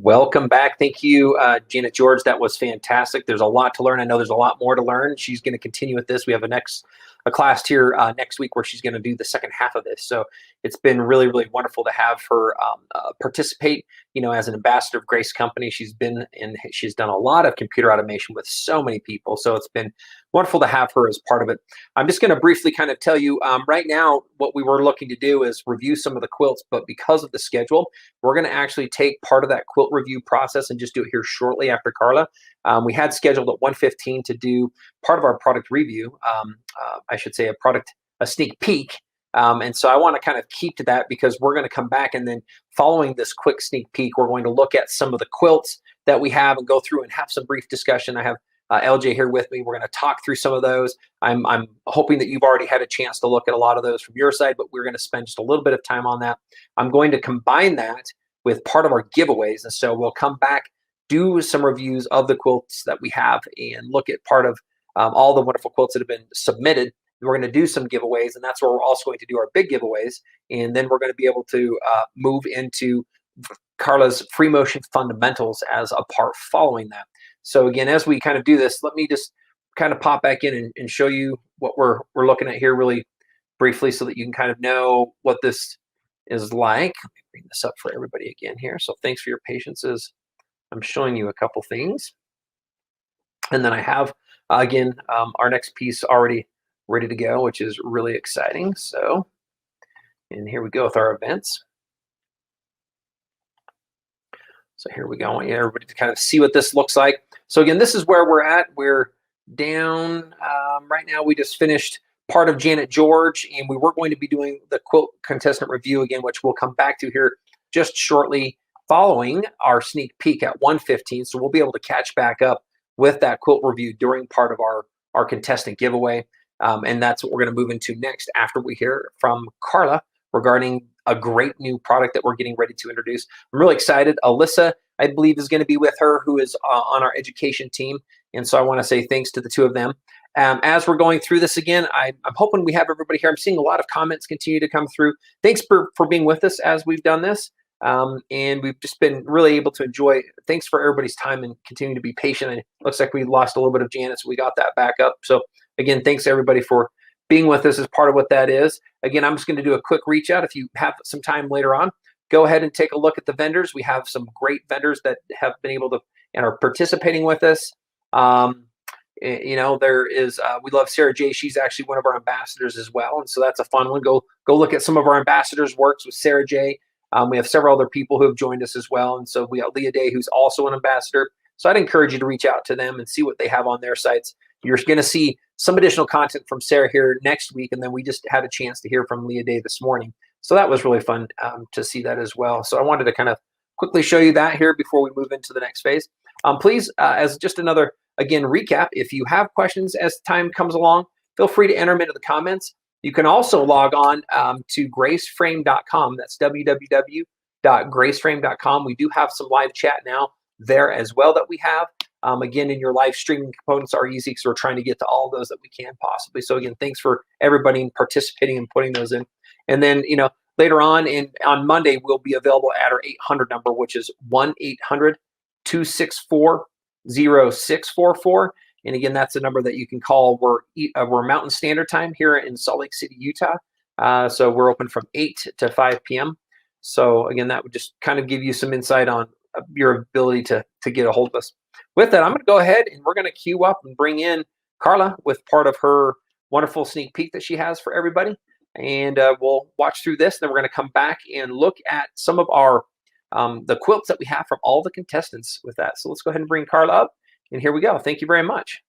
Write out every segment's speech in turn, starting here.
Welcome back. Thank you, Janet George. That was fantastic. There's a lot to learn. I know there's a lot more to learn. She's going to continue with this. We have a class here next week where she's going to do the second half of this. So it's been really, really wonderful to have her participate. As an ambassador of Grace Company, she's done a lot of computer automation with so many people. So it's been wonderful to have her as part of it. I'm just going to briefly kind of tell you right now what we were looking to do is review some of the quilts, but because of the schedule, we're going to actually take part of that quilt review process and just do it here shortly after Carla. We had scheduled at 1:15 to do part of our product review. I should say a sneak peek. And so I want to kind of keep to that because we're going to come back and then following this quick sneak peek, we're going to look at some of the quilts that we have and go through and have some brief discussion. I have LJ here with me. We're going to talk through some of those. I'm hoping that you've already had a chance to look at a lot of those from your side, but we're going to spend just a little bit of time on that. I'm going to combine that with part of our giveaways. And so we'll come back, do some reviews of the quilts that we have and look at part of all the wonderful quilts that have been submitted. We're going to do some giveaways, and that's where we're also going to do our big giveaways. And then we're going to be able to move into Carla's free motion fundamentals as a part following that. So again, as we kind of do this, let me just kind of pop back in and show you what we're looking at here really briefly so that you can kind of know what this is like. Let me bring this up for everybody again here. So thanks for your patience as I'm showing you a couple things. And then I have, again, our next piece already ready to go, which is really exciting. So, and here we go with our events. So here we go. I want everybody to kind of see what this looks like. So again, this is where we're at. We're down right now. We just finished part of Janet George, and we were going to be doing the quilt contestant review again, which we'll come back to here just shortly following our sneak peek at 1:15. So we'll be able to catch back up with that quilt review during part of our contestant giveaway. And that's what we're going to move into next after we hear from Carla regarding a great new product that we're getting ready to introduce. I'm really excited. Alyssa, I believe, is going to be with her, who is on our education team. And so I want to say thanks to the two of them. As we're going through this again, I'm hoping we have everybody here. I'm seeing a lot of comments continue to come through. Thanks for being with us as we've done this. And we've just been really able to enjoy. Thanks for everybody's time and continuing to be patient. And it looks like we lost a little bit of Janet, so we got that back up. So again, thanks everybody for being with us as part of what that is. Again, I'm just going to do a quick reach out. If you have some time later on, go ahead and take a look at the vendors. We have some great vendors that have been able to and are participating with us. There is, we love Sarah J. She's actually one of our ambassadors as well. And so that's a fun one. Go look at some of our ambassadors' works with Sarah J. We have several other people who have joined us as well. And so we have Leah Day, who's also an ambassador. So I'd encourage you to reach out to them and see what they have on their sites. You're going to see some additional content from Sarah here next week. And then we just had a chance to hear from Leah Day this morning. So that was really fun to see that as well. So I wanted to kind of quickly show you that here before we move into the next phase. Please, as just another, again, recap, if you have questions as time comes along, feel free to enter them into the comments. You can also log on to graceframe.com. That's www.graceframe.com. We do have some live chat now there as well that we have. Again, in your live streaming components are easy because we're trying to get to all those that we can possibly. So again, thanks for everybody participating and putting those in. And then, later on on Monday, we'll be available at our 800 number, which is 1-800-264-0644. And again, that's a number that you can call. We're Mountain Standard Time here in Salt Lake City, Utah. So we're open from 8 to 5 p.m. So again, that would just kind of give you some insight on your ability to get a hold of us. With that, I'm going to go ahead and we're going to queue up and bring in Carla with part of her wonderful sneak peek that she has for everybody. And we'll watch through this. Then we're going to come back and look at some of our the quilts that we have from all the contestants with that. So let's go ahead and bring Carla up. And here we go. Thank you very much.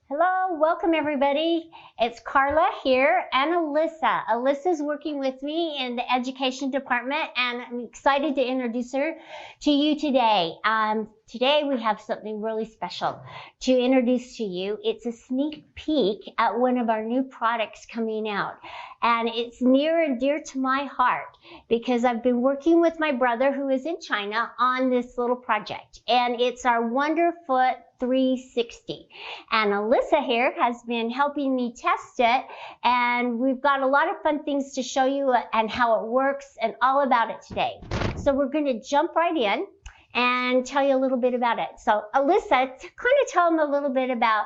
Hello, welcome everybody. It's Carla here and Alyssa. Alyssa's working with me in the education department and I'm excited to introduce her to you today. Today we have something really special to introduce to you. It's a sneak peek at one of our new products coming out. And it's near and dear to my heart because I've been working with my brother who is in China on this little project. And it's our Wonderfoot 360. And Alyssa here has been helping me test it, and we've got a lot of fun things to show you and how it works and all about it today. So we're going to jump right in and tell you a little bit about it. So Alyssa, kind of tell them a little bit about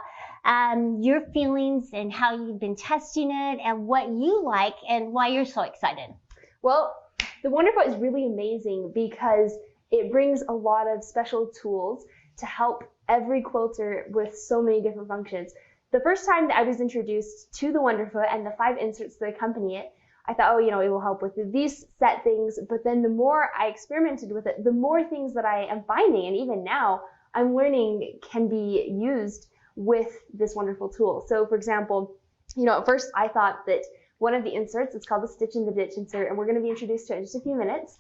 your feelings and how you've been testing it and what you like and why you're so excited. Well, the Wonderfoot is really amazing because it brings a lot of special tools to help every quilter with so many different functions. The first time that I was introduced to the Wonderfoot and the 5 inserts that accompany it, I thought, oh, you know, it will help with these set things. But then the more I experimented with it, the more things that I am finding, and even now I'm learning, can be used with this wonderful tool. So for example, you know, at first I thought that one of the inserts, it's called the Stitch in the Ditch insert, and we're going to be introduced to it in just a few minutes.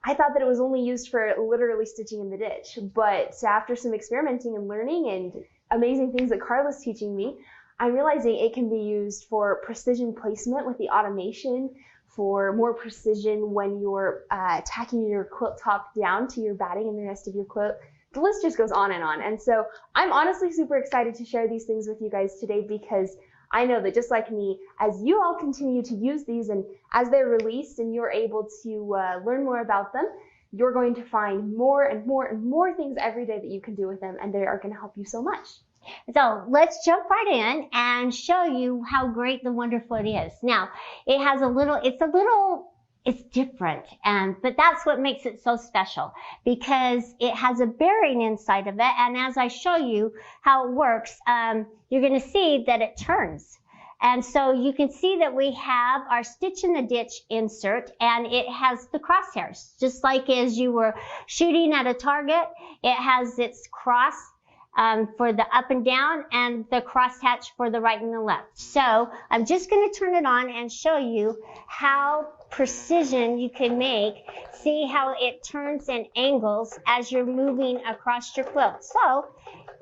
I thought that it was only used for literally stitching in the ditch, but after some experimenting and learning and amazing things that Carla's teaching me, I'm realizing it can be used for precision placement with the automation, for more precision when you're tacking your quilt top down to your batting and the rest of your quilt. The list just goes on. And so I'm honestly super excited to share these things with you guys today, because I know that just like me, as you all continue to use these and as they're released and you're able to learn more about them, you're going to find more and more and more things every day that you can do with them, and they are going to help you so much. So let's jump right in and show you how great the Wonderfoot is. Now, it's different, but that's what makes it so special, because it has a bearing inside of it, and as I show you how it works, you're going to see that it turns. And so you can see that we have our Stitch in the Ditch insert, and it has the crosshairs. Just like as you were shooting at a target, it has its cross for the up and down and the crosshatch for the right and the left. So I'm just going to turn it on and show you how precision you can make. See how it turns and angles as you're moving across your quilt. So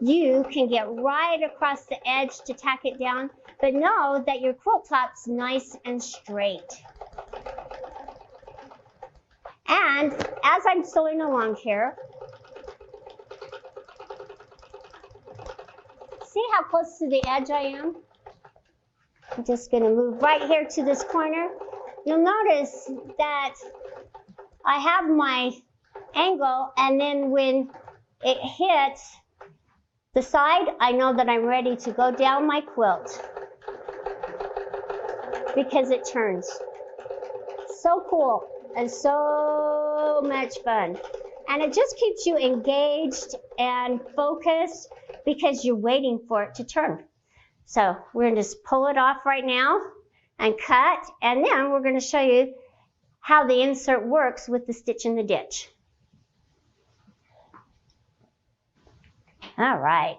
you can get right across the edge to tack it down, but know that your quilt top's nice and straight. And as I'm sewing along here, see how close to the edge I am? I'm just going to move right here to this corner. You'll notice that I have my angle, and then when it hits the side, I know that I'm ready to go down my quilt because it turns. So cool and so much fun. And it just keeps you engaged and focused because you're waiting for it to turn. So we're going to just pull it off right now and cut, and then we're going to show you how the insert works with the Stitch in the Ditch. All right.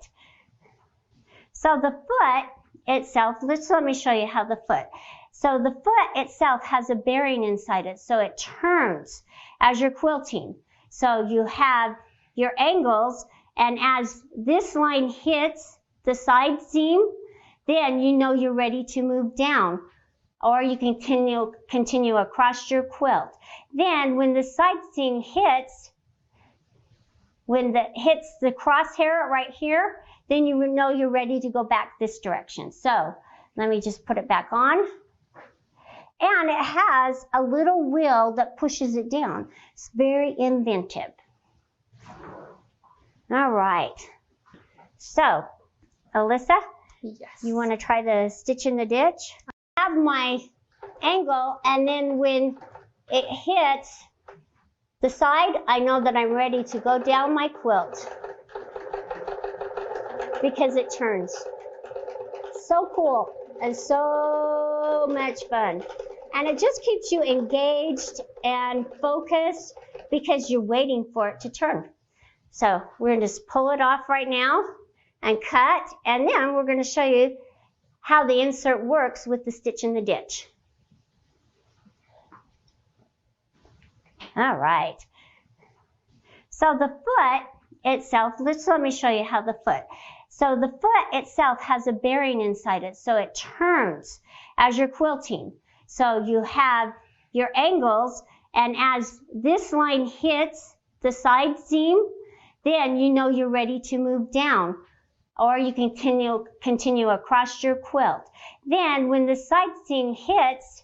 So the foot itself, let me show you how the foot. So the foot itself has a bearing inside it, so it turns as you're quilting. So you have your angles, and as this line hits the side seam, then you know you're ready to move down, or you can continue across your quilt. Then when the side seam hits, hits the crosshair right here, then you know you're ready to go back this direction. So let me just put it back on. And it has a little wheel that pushes it down. It's very inventive. All right. So, Alyssa, Yes. you want to try the Stitch in the Ditch? I have my angle, and then when it hits the side, I know that I'm ready to go down my quilt because it turns. So cool and so much fun. And it just keeps you engaged and focused because you're waiting for it to turn. So we're going to just pull it off right now and cut, and then we're going to show you how the insert works with the Stitch in the Ditch. All right. So the foot itself, let me show you how the foot. So the foot itself has a bearing inside it, so it turns as you're quilting. So you have your angles, and as this line hits the side seam, then you know you're ready to move down, or you can continue across your quilt. Then when the side seam hits,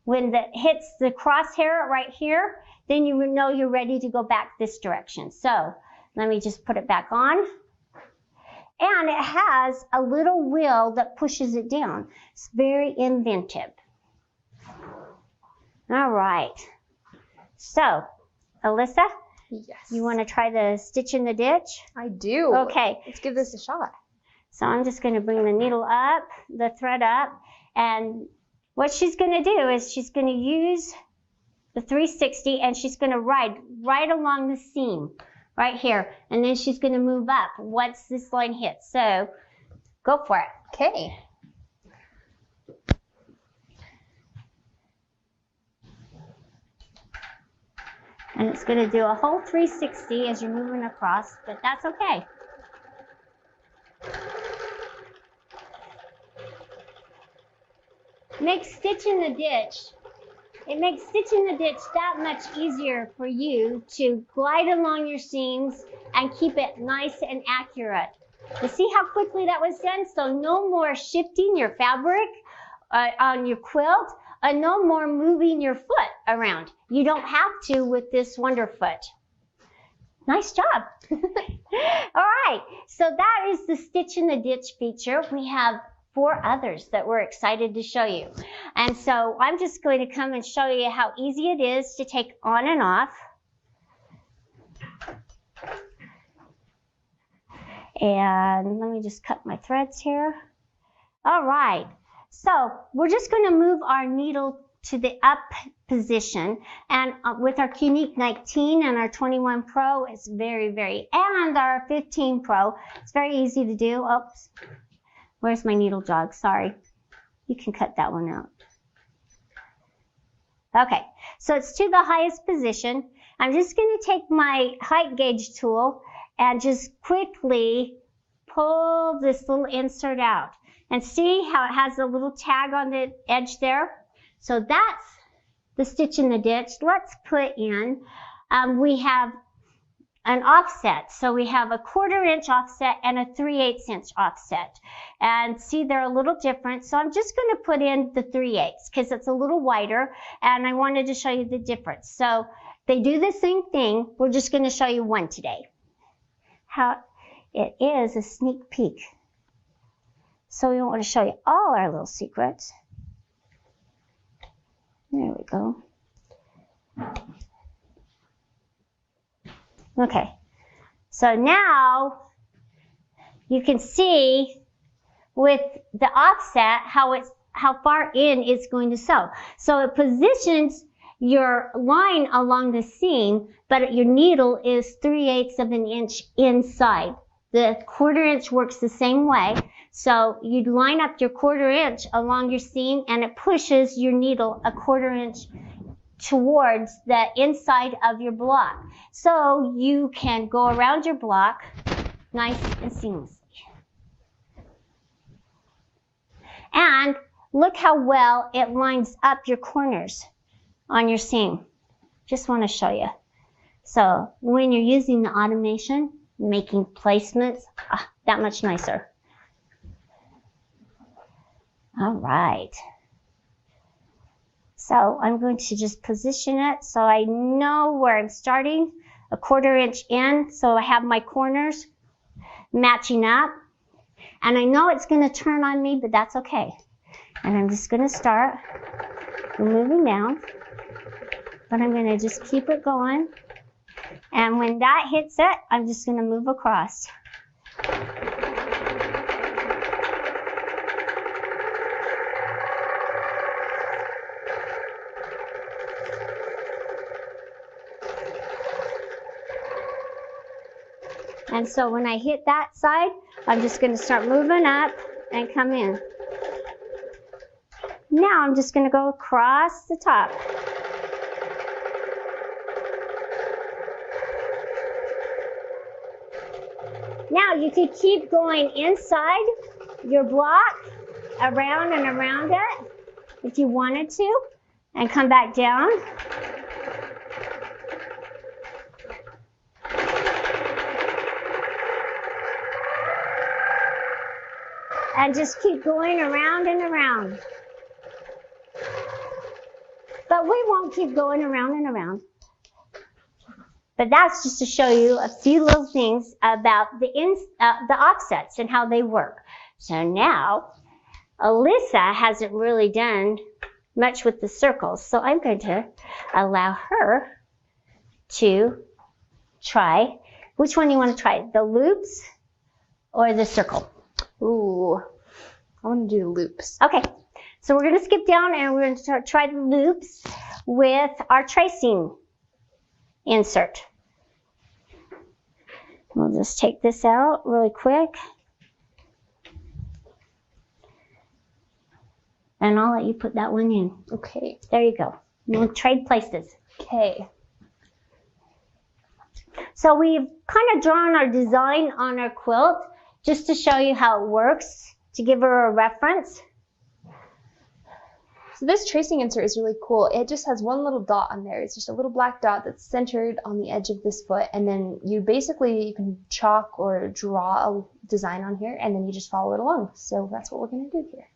hits the crosshair right here, then you know you're ready to go back this direction. So let me just put it back on. And it has a little wheel that pushes it down. It's very inventive. All right. So, Alyssa, Yes. you want to try the stitch in the ditch? I do. Okay. Let's give this a shot. So I'm just going to bring the needle up, the thread up, and what she's going to do is she's going to use the 360 and she's going to ride right along the seam right here, and then she's going to move up once this line hits. So go for it. Okay. And it's going to do a whole 360 as you're moving across, but that's okay. Makes stitching the ditch. It makes stitching the ditch that much easier for you to glide along your seams and keep it nice and accurate. You see how quickly that was done? So no more shifting your fabric on your quilt, and no more moving your foot around. You don't have to with this Wonderfoot. Nice job. All right, so that is the Stitch in the Ditch feature. We have 4 others that we're excited to show you. And so I'm just going to come and show you how easy it is to take on and off. And let me just cut my threads here. All right, so we're just going to move our needle to the up position, and with our Unique 19 and our 21 Pro, it's and our 15 Pro, it's very easy to do. Oops, where's my needle jog? Sorry, you can cut that one out. Okay, so it's to the highest position. I'm just going to take my height gauge tool and just quickly pull this little insert out. And see how it has a little tag on the edge there? So that's the Stitch in the Ditch. Let's put in, we have an offset. So we have a 1/4 inch offset and a 3/8 inch offset. And see, they're a little different. So I'm just going to put in the 3/8 because it's a little wider, and I wanted to show you the difference. So they do the same thing. We're just going to show you one today. How it is a sneak peek. So we want to show you all our little secrets. There we go. Okay, so now you can see with the offset how far in it's going to sew. So it positions your line along the seam, but your needle is 3/8 of an inch inside. The 1/4 inch works the same way. So you'd line up your 1/4 inch along your seam, and it pushes your needle a 1/4 inch towards the inside of your block. So you can go around your block nice and seamlessly. And look how well it lines up your corners on your seam. Just want to show you. So when you're using the automation, making placements, that much nicer. All right. So I'm going to just position it so I know where I'm starting, a 1/4 inch in, so I have my corners matching up. And I know it's going to turn on me, but that's okay. And I'm just going to start moving down, but I'm going to just keep it going. And when that hits it, I'm just going to move across. And so when I hit that side, I'm just going to start moving up and come in. Now I'm just going to go across the top. Now you could keep going inside your block, around and around it, if you wanted to, and come back down. and just keep going around and around. But we won't keep going around and around. But that's just to show you a few little things about the offsets and how they work. So now, Alyssa hasn't really done much with the circles, so I'm going to allow her to try. Which one do you want to try? The loops or the circle? Ooh, I want to do the loops. Okay, so we're going to skip down and we're going to try the loops with our tracing insert. We'll just take this out really quick. And I'll let you put that one in. Okay. There you go. We'll trade places. Okay. So we've kind of drawn our design on our quilt just to show you how it works, to give her a reference. So this tracing insert is really cool. It just has one little dot on there. It's just a little black dot that's centered on the edge of this foot. And then you can chalk or draw a design on here, and then you just follow it along. So that's what we're going to do here.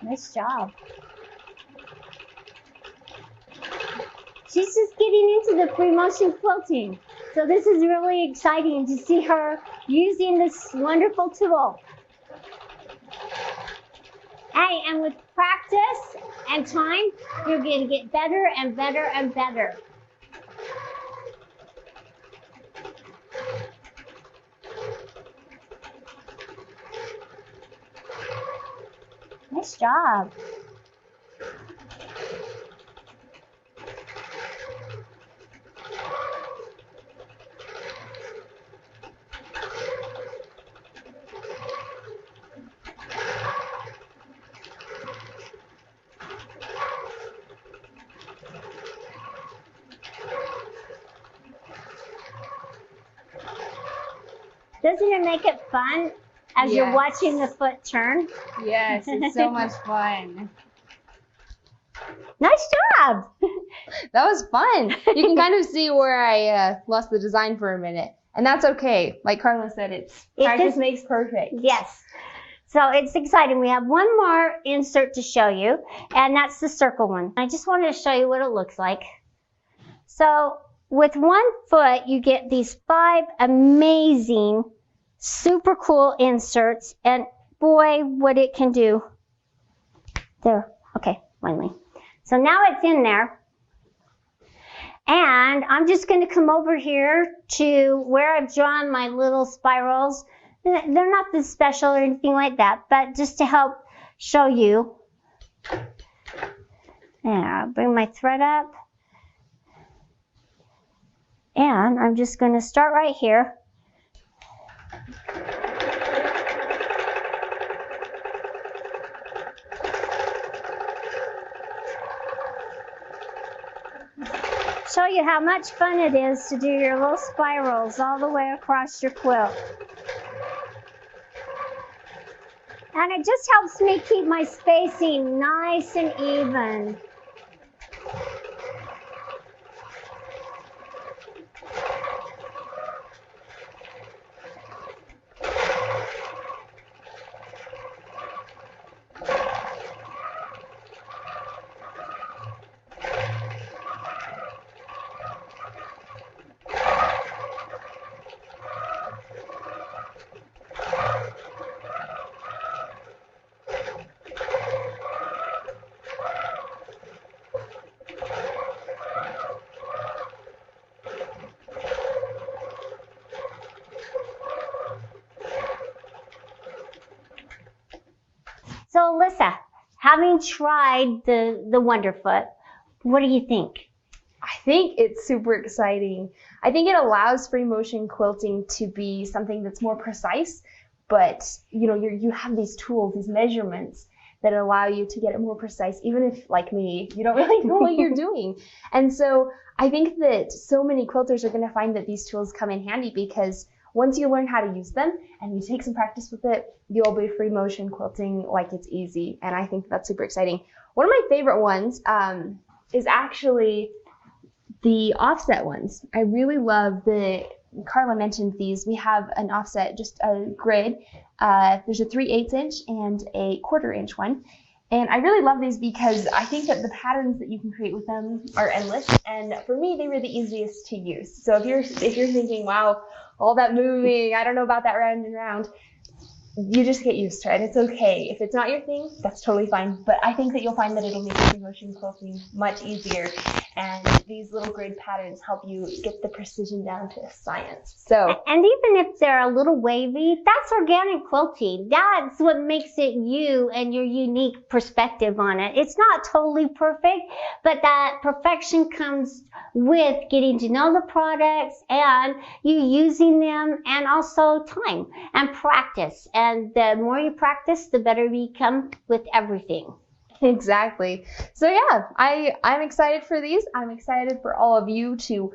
Nice job. She's just getting into the free motion quilting. So this is really exciting to see her using this wonderful tool. Hey, and with practice and time, you're going to get better and better and better. Nice job. Doesn't it make it fun as you're watching the foot turn? Yes, it's so much fun. Nice job. That was fun. You can kind of see where I lost the design for a minute. And that's okay. Like Carla said, practice makes perfect. Yes. So it's exciting. We have one more insert to show you, and that's the circle one. I just wanted to show you what it looks like. So with one foot, you get these 5 amazing, super cool inserts, and boy, what it can do. There. Okay, finally. So now it's in there. And I'm just going to come over here to where I've drawn my little spirals. They're not this special or anything like that, but just to help show you. Yeah, I'll bring my thread up. And I'm just going to start right here. Show you how much fun it is to do your little spirals all the way across your quilt. And it just helps me keep my spacing nice and even. having tried the Wonderfoot, what do you think? I think it's super exciting. I think it allows free motion quilting to be something that's more precise, but you have these tools, these measurements that allow you to get it more precise, even if, like me, you don't really know what you're doing. And so I think that so many quilters are going to find that these tools come in handy, because once you learn how to use them and you take some practice with it, you'll be free motion quilting like it's easy. And I think that's super exciting. One of my favorite ones is actually the offset ones. I really love Carla mentioned these. We have an offset, just a grid. There's a 3/8 inch and a 1/4 inch one. And I really love these because I think that the patterns that you can create with them are endless. And for me, they were the easiest to use. So if you're thinking, wow, all that moving, I don't know about that round and round, you just get used to it. It's okay. If it's not your thing, that's totally fine. But I think that you'll find that it'll make free motion quilting much easier. And these little grid patterns help you get the precision down to a science. So, and even if they're a little wavy, that's organic quilting. That's what makes it you and your unique perspective on it. It's not totally perfect, but that perfection comes with getting to know the products and you using them, and also time and practice. And the more you practice, the better you become with everything. Exactly. So yeah, I'm excited for these. I'm excited for all of you to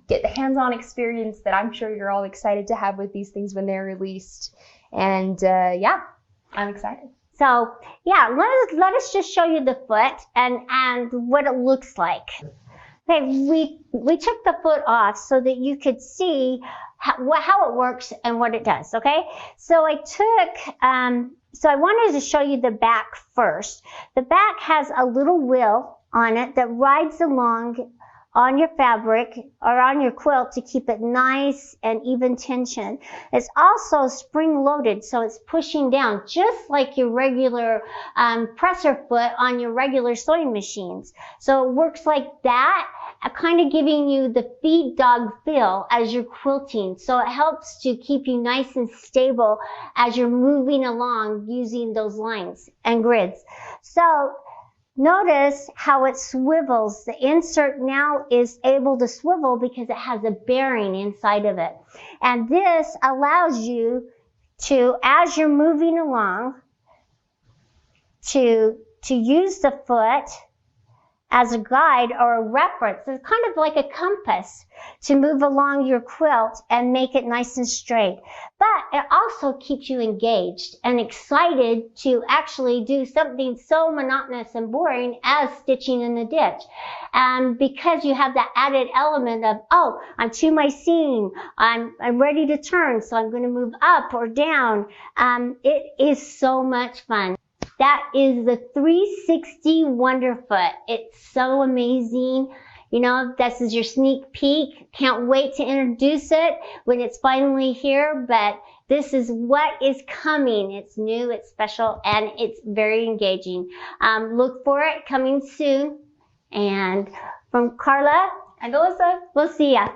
get the hands-on experience that I'm sure you're all excited to have with these things when they're released. And yeah, I'm excited. So yeah, let us just show you the foot and what it looks like. Okay, we took the foot off so that you could see how it works and what it does. Okay, so so I wanted to show you the back first. The back has a little wheel on it that rides along on your fabric or on your quilt to keep it nice and even tension. It's also spring loaded, so it's pushing down just like your regular presser foot on your regular sewing machines. So it works like that, kind of giving you the feed dog feel as you're quilting. So it helps to keep you nice and stable as you're moving along using those lines and grids. So notice how it swivels. The insert now is able to swivel because it has a bearing inside of it. And this allows you to, as you're moving along, to use the foot as a guide or a reference. It's kind of like a compass to move along your quilt and make it nice and straight. But it also keeps you engaged and excited to actually do something so monotonous and boring as stitching in the ditch. And because you have that added element of, oh, I'm to my seam, I'm ready to turn, so I'm going to move up or down. It is so much fun. That is the 360 Wonderfoot. It's so amazing. You know, this is your sneak peek. Can't wait to introduce it when it's finally here, but this is what is coming. It's new, it's special, and it's very engaging. Look for it coming soon. And from Carla and Alyssa, we'll see ya.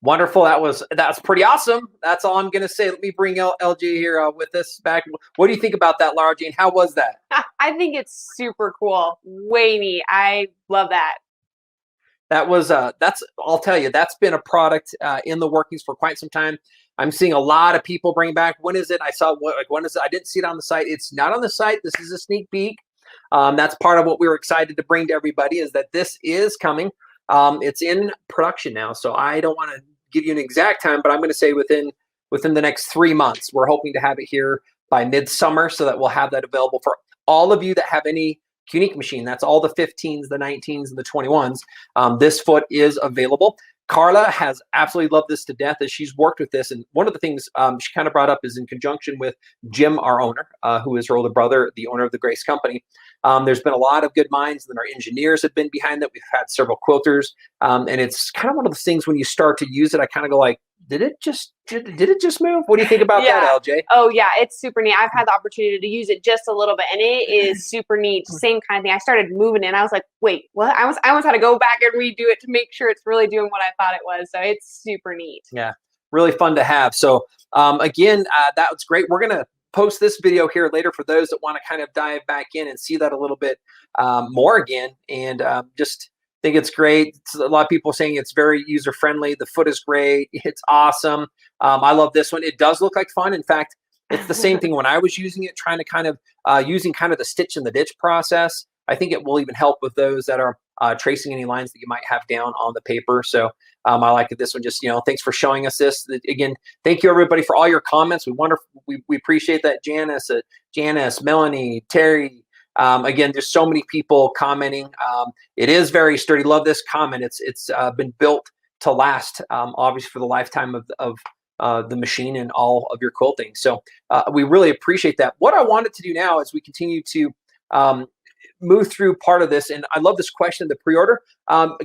Wonderful. That's pretty awesome. That's all I'm gonna say. Let me bring LJ here with us back. What do you think about that, Laura Jean? How was that? I think it's super cool. Way neat. I love that. That was I'll tell you, that's been a product in the workings for quite some time. I'm seeing a lot of people bring back. When is it? I saw when is it? I didn't see it on the site. It's not on the site. This is a sneak peek. That's part of what we were excited to bring to everybody, is that this is coming. It's in production now, so I don't want to give you an exact time, but I'm going to say within the next 3 months. We're hoping to have it here by midsummer, so that we'll have that available for all of you that have any unique machine. That's all the 15s, the 19s, and the 21s. This foot is available. Carla has absolutely loved this to death as she's worked with this. And one of the things she kind of brought up is in conjunction with Jim, our owner, who is her older brother, the owner of the Grace Company. There's been a lot of good minds, and our engineers have been behind that. We've had several quilters. And it's kind of one of those things when you start to use it, I kind of go like, did it just move? What do you think about that, LJ? Oh yeah, it's super neat. I've had the opportunity to use it just a little bit, and it is super neat. Same kind of thing. I started moving it, and I was like, wait, what? I almost had to go back and redo it to make sure it's really doing what I thought it was. So it's super neat. Yeah, really fun to have. So again, that was great. We're gonna post this video here later for those that want to kind of dive back in and see that a little bit more again, and just think it's great. A lot of people saying it's very user friendly. The foot is great. It's awesome. I love this one. It does look like fun. In fact, it's the same thing when I was using it, trying to kind of using kind of the stitch and the ditch process. I think it will even help with those that are tracing any lines that you might have down on the paper. So I like this one. Just, thanks for showing us this. Again, thank you everybody for all your comments. We appreciate that. Janice, Melanie, Terry. Again, there's so many people commenting. It is very sturdy. Love this comment. It's been built to last, obviously for the lifetime of the machine and all of your quilting. So we really appreciate that. What I wanted to do now is we continue to move through part of this, and I love this question, the pre-order.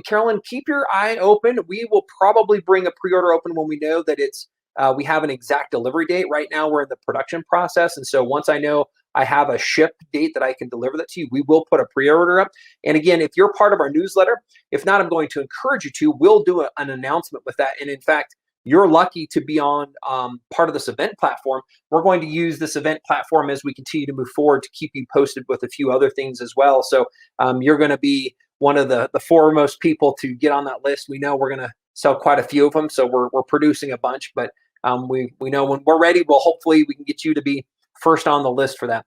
Carolyn, keep your eye open. We will probably bring a pre-order open when we know that it's we have an exact delivery date. Right now we're in the production process, and so once I know I have a ship date that I can deliver that to you, we will put a pre-order up. And again, if you're part of our newsletter, if not, I'm going to encourage you to. We'll do an announcement with that. And in fact, you're lucky to be on part of this event platform. We're going to use this event platform as we continue to move forward to keep you posted with a few other things as well. So you're going to be one of the foremost people to get on that list. We know we're going to sell quite a few of them, so we're producing a bunch. But we know when we're ready, hopefully we can get you to be first on the list for that.